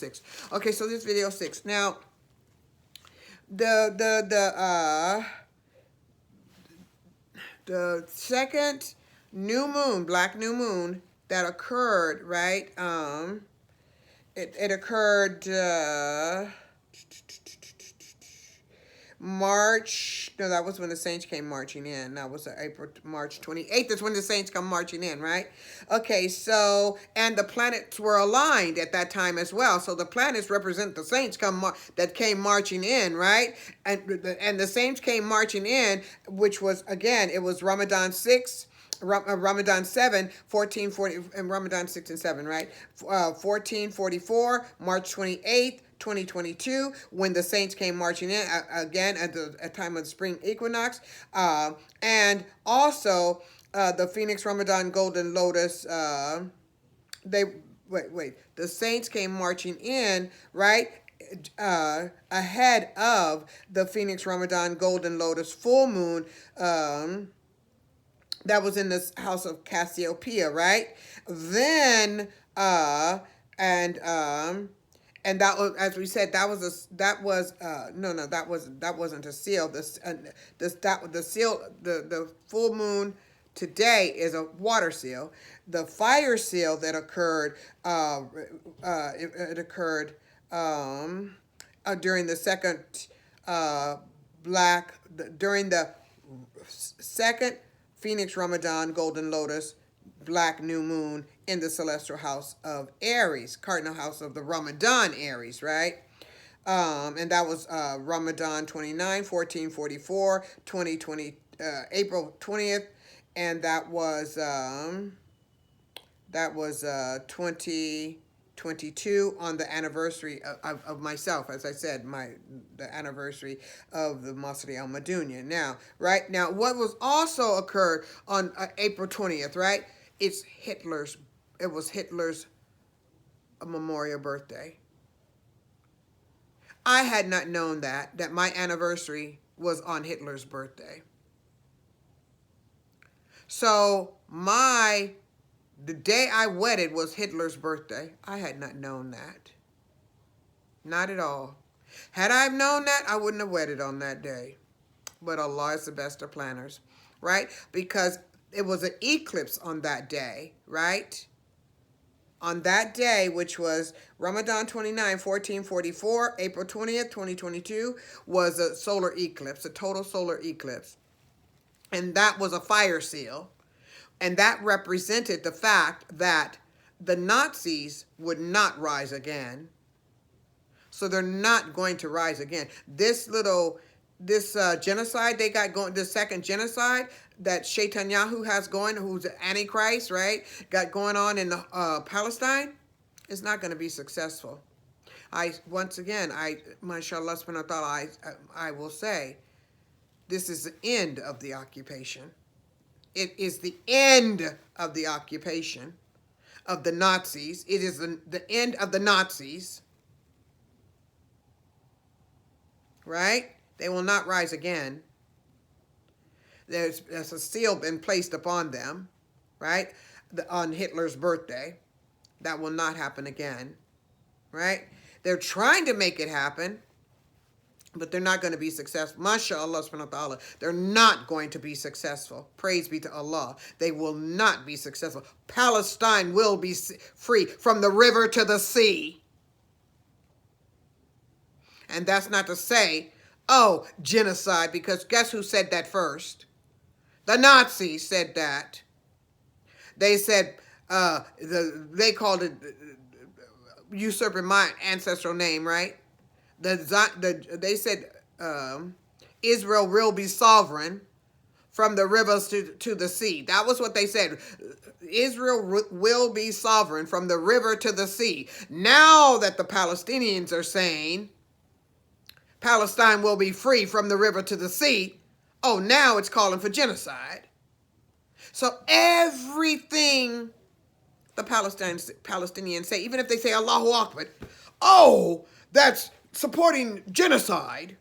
6. Okay, so this video 6. Now, the second new moon, black new moon that occurred, right? It occurred March, no, that was when the Saints came marching in. That was March 28th is when the Saints come marching in, right? Okay, so, and the planets were aligned at that time as well. So the planets represent the Saints that came marching in, right? And the Saints came marching in, which was, again, it was Ramadan 6, Ramadan 7, 1440, and Ramadan 6 and 7, right? 1444, March 28th, 2022, when the Saints came marching in again at the time of the spring equinox. And also the Phenix Ramadan Golden Lotus, they, the Saints came marching in, right? Ahead of the Phoenix Ramadan Golden Lotus full moon, that was in this house of Cassiopeia, right? Then and that was, as we said, that was that wasn't a seal. The seal, the full moon today is a water seal. The fire seal that occurred, it occurred during the second during the second Phoenix Ramadan Golden Lotus black new moon in the celestial house of Aries, cardinal house of the Ramadan Aries, right? And that was Ramadan 29, 1444, 2020, April 20th, and that was 2022 on the anniversary of myself, as I said, the anniversary of the Masri al Madunya. Now, right now, what was also occurred on April 20th, right? It was Hitler's memorial birthday. I had not known that my anniversary was on Hitler's birthday. So the day I wedded was Hitler's birthday. I had not known that. Not at all. Had I known that, I wouldn't have wedded on that day. But Allah is the best of planners, right? Because it was an eclipse on that day, right? On that day, which was Ramadan 29, 1444, April 20th, 2022, was a solar eclipse, a total solar eclipse. And that was a fire seal. And that represented the fact that the Nazis would not rise again. So they're not going to rise again. This genocide they got going, the second genocide that Netanyahu has going, who's the Antichrist, right, got going on in Palestine, is not going to be successful. Mashallah subhanahu wa ta'ala, I will say, this is the end of the occupation. It is the end of the occupation of the Nazis. It is the end of the Nazis. Right? They will not rise again. There's a seal been placed upon them, right? On Hitler's birthday. That will not happen again. Right? They're trying to make it happen, but they're not going to be successful. MashaAllah subhanahu wa ta'ala. They're not going to be successful. Praise be to Allah. They will not be successful. Palestine will be free from the river to the sea. And that's not to say, oh, genocide, because guess who said that first? The Nazis said that. They said, they called it usurping my ancestral name, right? They said Israel will be sovereign from the rivers to the sea. That was what they said. Israel will be sovereign from the river to the sea. Now that the Palestinians are saying Palestine will be free from the river to the sea, oh, now it's calling for genocide. So everything the Palestinians say, even if they say Allahu Akbar, oh, that's supporting genocide.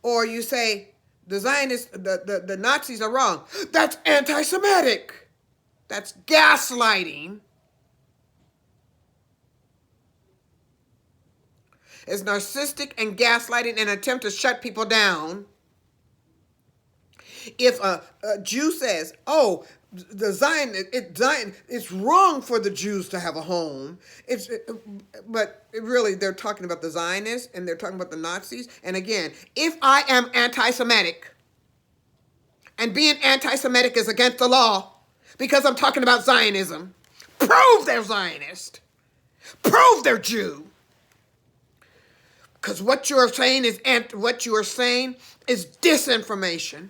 Or you say the Zionists, the Nazis are wrong. That's anti-Semitic. That's gaslighting. It's narcissistic and gaslighting and attempt to shut people down. If a Jew says, "Oh, the Zion, it's wrong for the Jews to have a home," but really they're talking about the Zionists and they're talking about the Nazis. And again, if I am anti-Semitic, and being anti-Semitic is against the law because I'm talking about Zionism, prove they're Zionist, prove they're Jew. Because what you are saying is disinformation.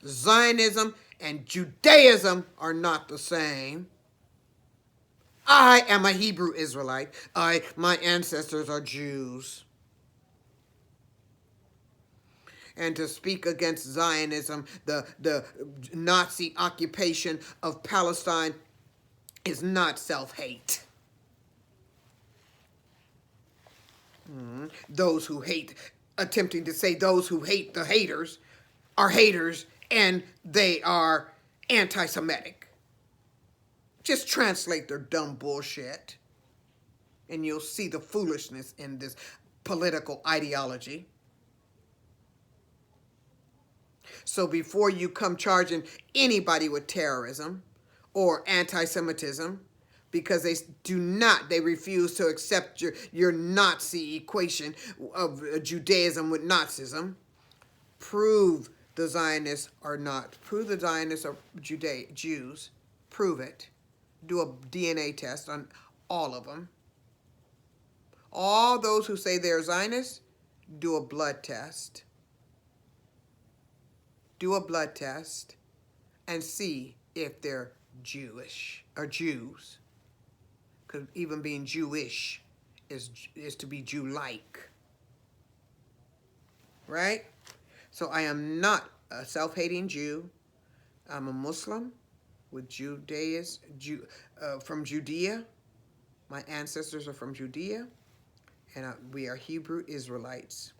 Zionism and Judaism are not the same. I am a Hebrew Israelite. My ancestors are Jews. And to speak against Zionism, the Nazi occupation of Palestine, is not self-hate. Those who hate, attempting to say those who hate the haters are haters and they are anti-Semitic. Just translate their dumb bullshit and you'll see the foolishness in this political ideology. So before you come charging anybody with terrorism or anti-Semitism, because they refuse to accept your Nazi equation of Judaism with Nazism, prove the Zionists are not. Prove the Zionists are Jews. Prove it. Do a DNA test on all of them. All those who say they're Zionists, do a blood test. Do a blood test and see if they're Jewish or Jews. Because even being Jewish is to be Jew-like. Right? So I am not a self-hating Jew. I'm a Muslim with from Judea. My ancestors are from Judea. And we are Hebrew Israelites.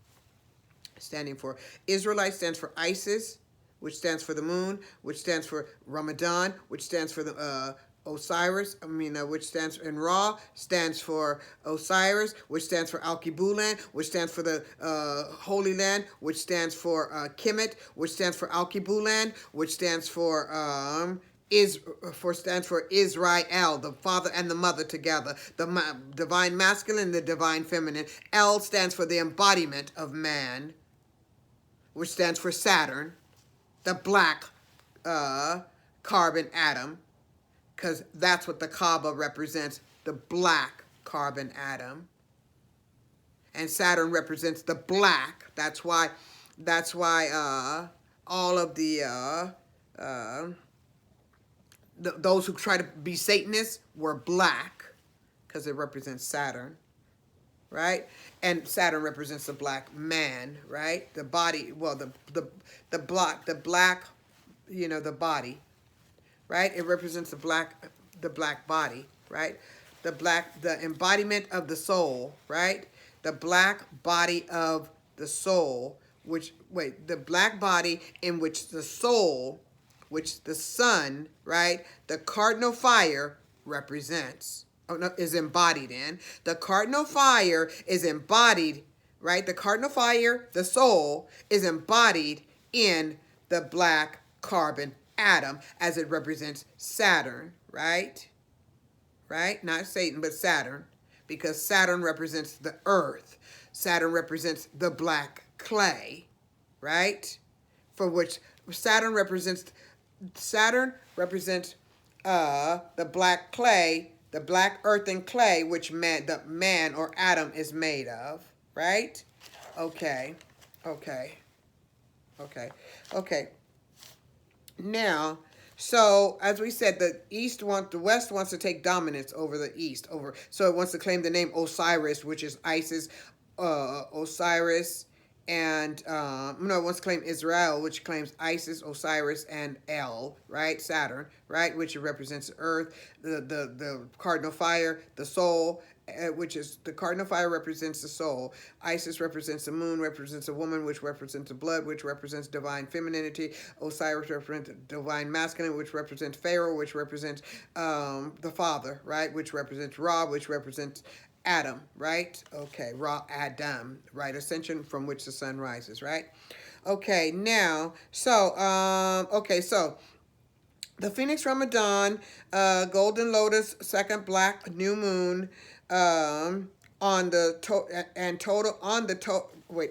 Israelite stands for Isis, which stands for the moon, which stands for Ramadan, which stands for the Osiris, which stands in Ra, stands for Osiris, which stands for Al-Kibulan, which stands for the Holy Land, which stands for Kemet, which stands for Al-Kibulan, which stands for stands for Israel, the father and the mother together, the divine masculine and the divine feminine. El stands for the embodiment of man, which stands for Saturn, the black carbon atom, because that's what the Kaaba represents, the black carbon atom. And Saturn represents the black. That's why all of those who try to be Satanists were black, because it represents Saturn, right? And Saturn represents the black man, right? The body, well, the black, the body, right? It represents the black body, right? The embodiment of the soul, right? The black body of the soul, the black body in which the soul, which the sun, right? The cardinal fire represents, is embodied in. The cardinal fire is embodied, right? The cardinal fire, the soul, is embodied in the black carbon atom, as it represents Saturn, right? Right? Not Satan, but Saturn, because Saturn represents the earth. Saturn represents the black clay, right? For which Saturn represents the black clay, the black earth and clay, which the man or atom is made of, right? Okay. Now, so as we said, the West wants to take dominance over the East, so it wants to claim the name Osiris, which is Isis, Osiris, and it wants to claim Israel, which claims Isis, Osiris, and El, right? Saturn, right? Which represents the earth, the cardinal fire, the soul, which is the cardinal fire represents the soul. Isis represents the moon, represents a woman, which represents the blood, which represents divine femininity. Osiris represents divine masculine, which represents Pharaoh, which represents the father, right? Which represents Ra, which represents Adam, right? Okay, Ra Adam, right? Ascension from which the sun rises, right? Okay, now, so the Phenix Ramadan, Golden Lotus, second black new moon, on the and total on the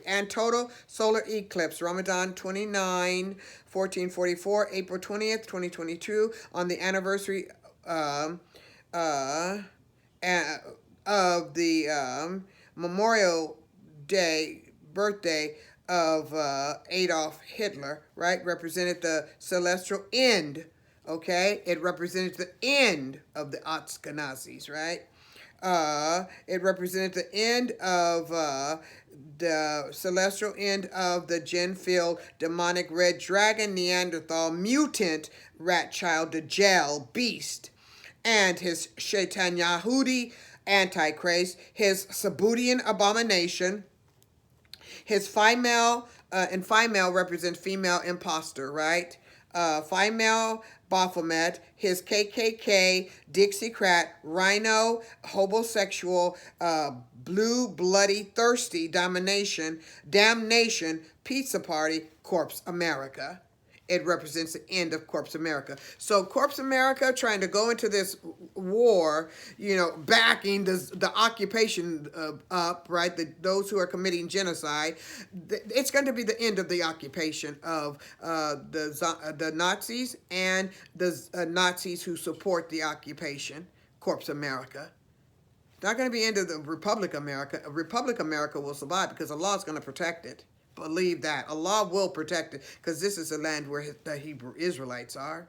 and total solar eclipse Ramadan 29 1444 April 20th 2022 on the anniversary um uh, uh of the Memorial Day birthday of Adolf Hitler, right? Represented the celestial end. Okay, it represented the end of the Ashkenazis, right? It represented the end of the celestial end of the gin-filled demonic red dragon Neanderthal mutant rat child Dajjal beast and his Shaitan Yahudi Antichrist, his Sabudian abomination, his female and female represents female imposter, right? Female Baphomet, his KKK, Dixiecrat, Rhino, homosexual, blue, bloody, thirsty, damnation, pizza party, Corpse America. It represents the end of Corpse America. So Corpse America trying to go into this war, backing the occupation up, right? Those who are committing genocide. It's going to be the end of the occupation of the Nazis and the Nazis who support the occupation, Corpse America. It's not going to be the end of the Republic America. Republic America will survive because Allah is going to protect it. Believe that. Allah will protect it because this is the land where the Hebrew Israelites are,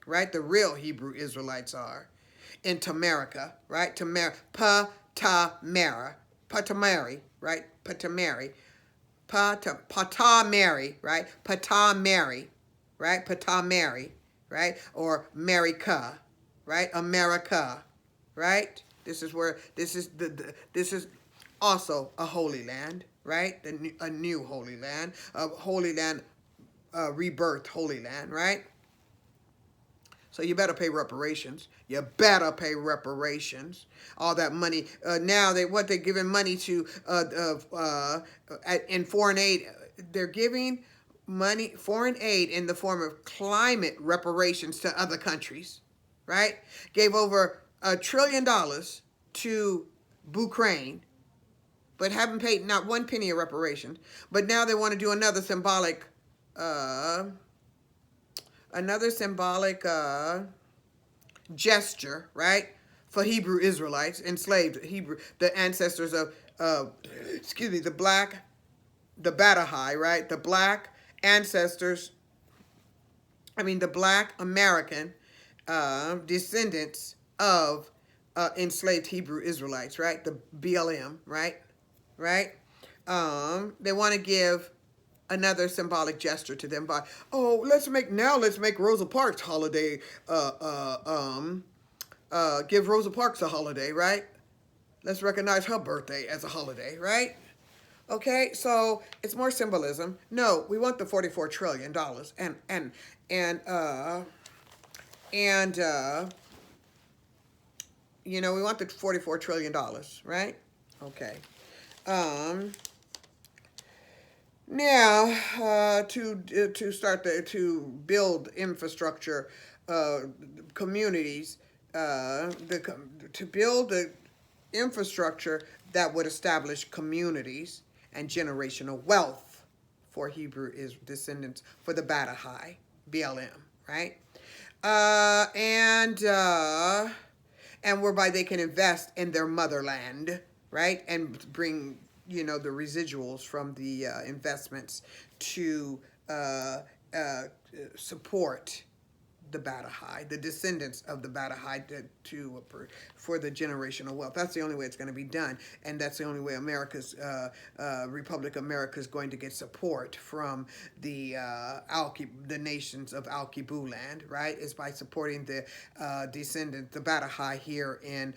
right? The real Hebrew Israelites are in Tamarica, right? Patamara, right? Patamari, Patamari, right? Patamari, right? Patamari, right? Or America, right? America, right? This is this is also a holy land, right? A new holy land, a holy land, rebirth holy land, right? So you better pay reparations. You better pay reparations. All that money. Now they're giving money to in foreign aid. They're giving foreign aid in the form of climate reparations to other countries, right? Gave over $1 trillion to Ukraine, but haven't paid not one penny of reparations. But now they want to do another symbolic gesture, right, for Hebrew Israelites, enslaved Hebrew, the ancestors of, the Badahai, right, the black ancestors, the black American descendants of enslaved Hebrew Israelites, right, the BLM, right. They want to give another symbolic gesture to them by, let's make Rosa Parks holiday, give Rosa Parks a holiday, right? Let's recognize her birthday as a holiday, right? Okay, so it's more symbolism. No, we want the $44 trillion we want the $44 trillion, right? Okay. Now, to build infrastructure, communities, to build the infrastructure that would establish communities and generational wealth for Hebrew descendants, for the Badahai, BLM, right? And whereby they can invest in their motherland, right? And bring, the residuals from the investments to support the Badahai, the descendants of the Badahai, for the generational wealth. That's the only way it's going to be done, and that's the only way Republic America is going to get support from the nations of Al-Kibu land, right? Is by supporting the descendants, the Badahai here in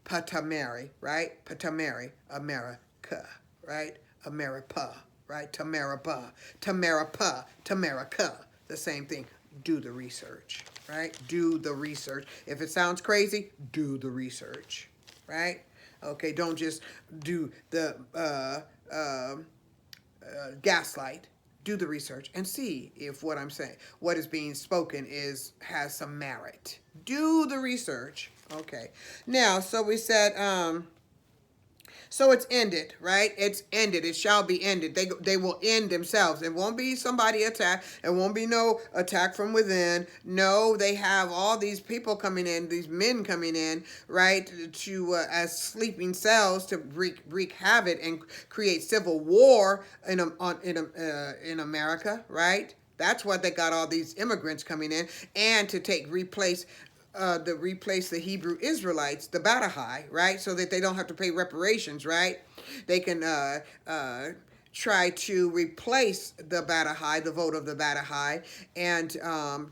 Patamari, right? Patamari, America, right? America, right? Tamarapa, Tamarica, the same thing. Do the research, right? Do the research. If it sounds crazy, do the research, right? Okay, don't just do the gaslight. Do the research and see if what I'm saying, what is being spoken, has some merit. Do the research. Okay. Now, so we said, so it's ended, right? It's ended. It shall be ended. They will end themselves. It won't be somebody attack. It won't be no attack from within. No, they have all these people coming in, these men coming in, right, to as sleeping cells to wreak havoc and create civil war in America, right? That's why they got all these immigrants coming in, and to replace the Hebrew Israelites, the Badahai, right? So that they don't have to pay reparations, right? They can try to replace the Badahai, the vote of the Badahai, and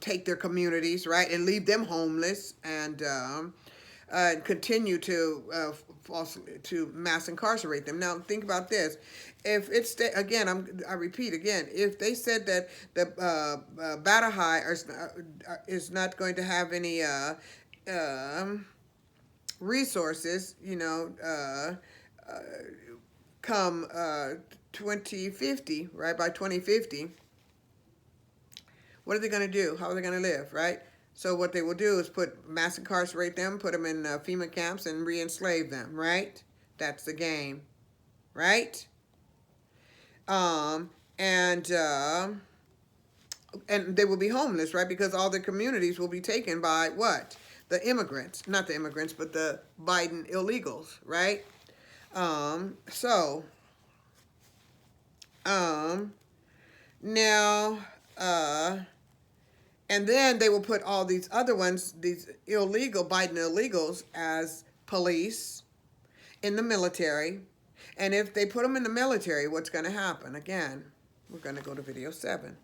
take their communities, right, and leave them homeless, and continue to mass incarcerate them. Now, think about this: if it's again, I repeat again, if they said that the Badahai is not going to have any resources, come 2050, right? By 2050, what are they going to do? How are they going to live, right? So what they will do is mass incarcerate them, put them in FEMA camps, and re-enslave them, right? That's the game, right? Um, and they will be homeless, right? Because all the communities will be taken by what? The immigrants, not the immigrants, but the Biden illegals, right? So now, and then they will put all these other ones, these illegal Biden illegals, as police in the military. And if they put them in the military, what's going to happen? Again, we're going to go to video 7.